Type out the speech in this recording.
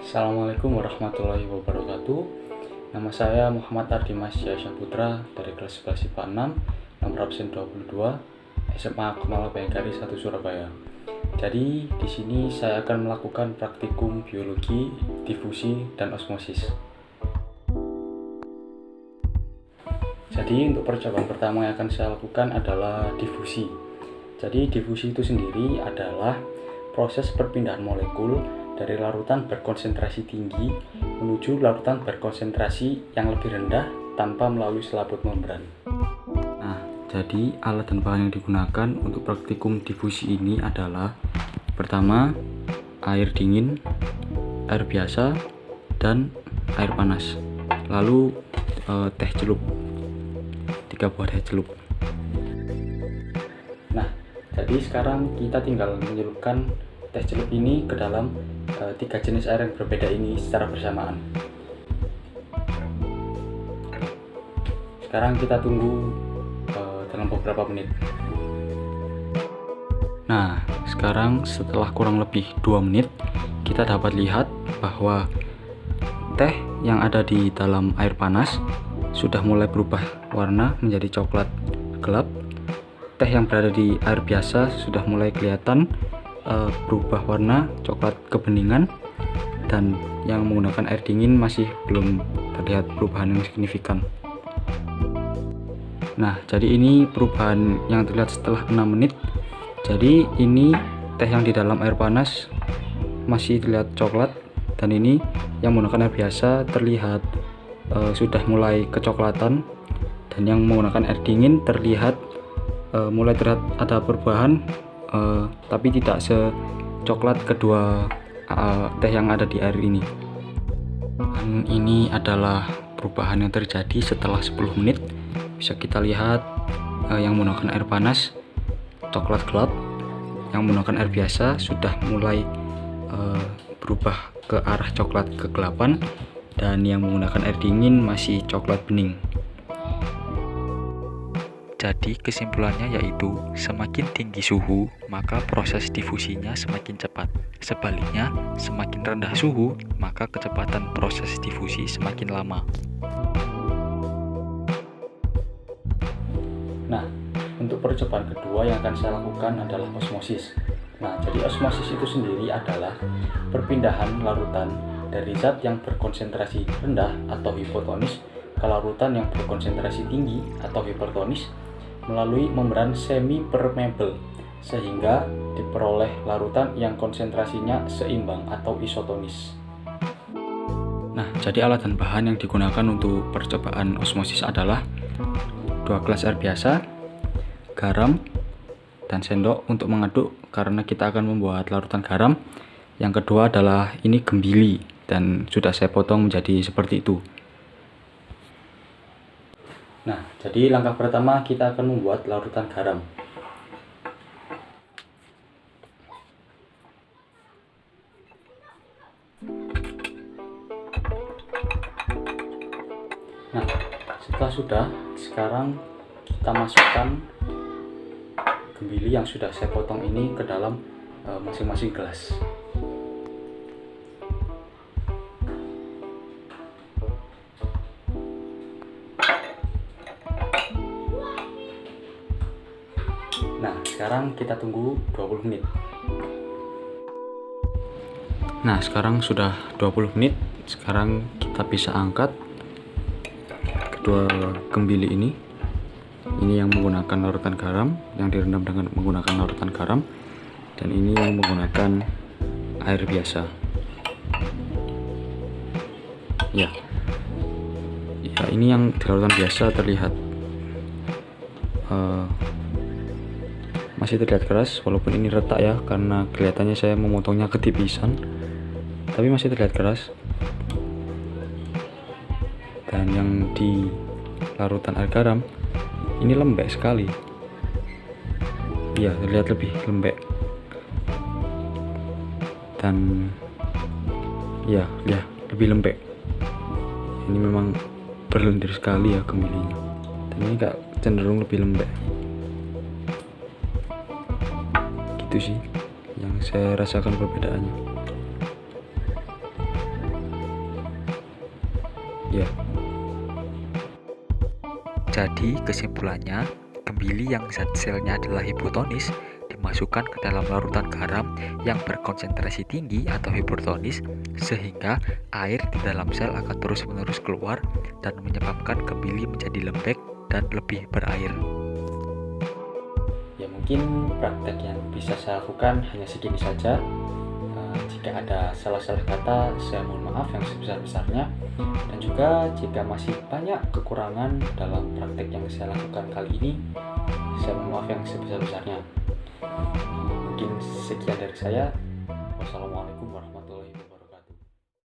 Assalamualaikum warahmatullahi wabarakatuh. Nama saya Muhammad Ardimas Syah Putra dari kelas 11 IPA 6, nomor absen 22, SMA Kemala Bayangkari 1 Surabaya. Jadi di sini saya akan melakukan praktikum biologi, difusi, dan osmosis. Jadi untuk percobaan pertama yang akan saya lakukan adalah difusi. Jadi difusi itu sendiri adalah proses perpindahan molekul dari larutan berkonsentrasi tinggi menuju larutan berkonsentrasi yang lebih rendah tanpa melalui selaput membran. Nah, jadi alat dan bahan yang digunakan untuk praktikum difusi ini adalah pertama air dingin, air biasa, dan air panas. Lalu teh celup, 3 buah teh celup. Nah, jadi sekarang kita tinggal menyelupkan teh celup ini ke dalam 3 jenis air yang berbeda ini secara bersamaan. Sekarang kita tunggu dalam beberapa menit. Nah, sekarang setelah kurang lebih 2 menit, kita dapat lihat bahwa teh yang ada di dalam air panas sudah mulai berubah warna menjadi coklat gelap. Teh yang berada di air biasa sudah mulai kelihatan berubah warna coklat kebeningan, dan yang menggunakan air dingin masih belum terlihat perubahan yang signifikan. Nah, jadi ini perubahan yang terlihat setelah 6 menit. Jadi ini teh yang di dalam air panas masih terlihat coklat, dan ini yang menggunakan air biasa terlihat sudah mulai kecoklatan, dan yang menggunakan air dingin terlihat mulai terlihat ada perubahan, tapi tidak secoklat kedua teh yang ada di air ini. Dan ini adalah perubahan yang terjadi setelah 10 menit. Bisa kita lihat yang menggunakan air panas coklat gelap, yang menggunakan air biasa sudah mulai berubah ke arah coklat kegelapan, dan yang menggunakan air dingin masih coklat bening. Jadi kesimpulannya yaitu semakin tinggi suhu maka proses difusinya semakin cepat. Sebaliknya, semakin rendah suhu maka kecepatan proses difusi semakin lama. Nah, untuk percobaan kedua yang akan saya lakukan adalah osmosis. Nah, jadi osmosis itu sendiri adalah perpindahan larutan dari zat yang berkonsentrasi rendah atau hipotonis ke larutan yang berkonsentrasi tinggi atau hipertonis melalui membran semi permeable, sehingga diperoleh larutan yang konsentrasinya seimbang atau isotonis. Nah, jadi alat dan bahan yang digunakan untuk percobaan osmosis adalah 2 gelas air biasa, garam, dan sendok untuk mengaduk karena kita akan membuat larutan garam. Yang kedua adalah ini gembili, dan sudah saya potong menjadi seperti itu. Nah, jadi langkah pertama kita akan membuat larutan garam. Nah, setelah sudah, sekarang kita masukkan gembili yang sudah saya potong ini ke dalam masing-masing gelas. Nah, sekarang kita tunggu 20 menit. Nah, sekarang sudah 20 menit. Sekarang kita bisa angkat kedua gembili ini. Ini yang menggunakan larutan garam, yang direndam dengan menggunakan larutan garam, dan ini yang menggunakan air biasa. Ya, ini yang di larutan biasa terlihat masih terlihat keras, walaupun ini retak ya, karena kelihatannya saya memotongnya ketipisan, tapi masih terlihat keras. Dan yang di larutan air garam ini lembek sekali. Ya, terlihat lebih lembek. Dan ya lebih lembek. Ini memang berlendir sekali ya gembilinya. Dan ini gak cenderung lebih lembek. Itu sih yang saya rasakan perbedaannya. Ya. Jadi kesimpulannya, kembili yang zat selnya adalah hipotonis dimasukkan ke dalam larutan garam yang berkonsentrasi tinggi atau hipertonis, sehingga air di dalam sel akan terus-menerus keluar dan menyebabkan kembili menjadi lembek dan lebih berair. Ya, mungkin praktek yang bisa saya lakukan hanya segini saja. Jika ada salah-salah kata, saya mohon maaf yang sebesar-besarnya. Dan juga jika masih banyak kekurangan dalam praktek yang saya lakukan kali ini, saya mohon maaf yang sebesar-besarnya. Mungkin sekian dari saya. Wassalamualaikum warahmatullahi wabarakatuh.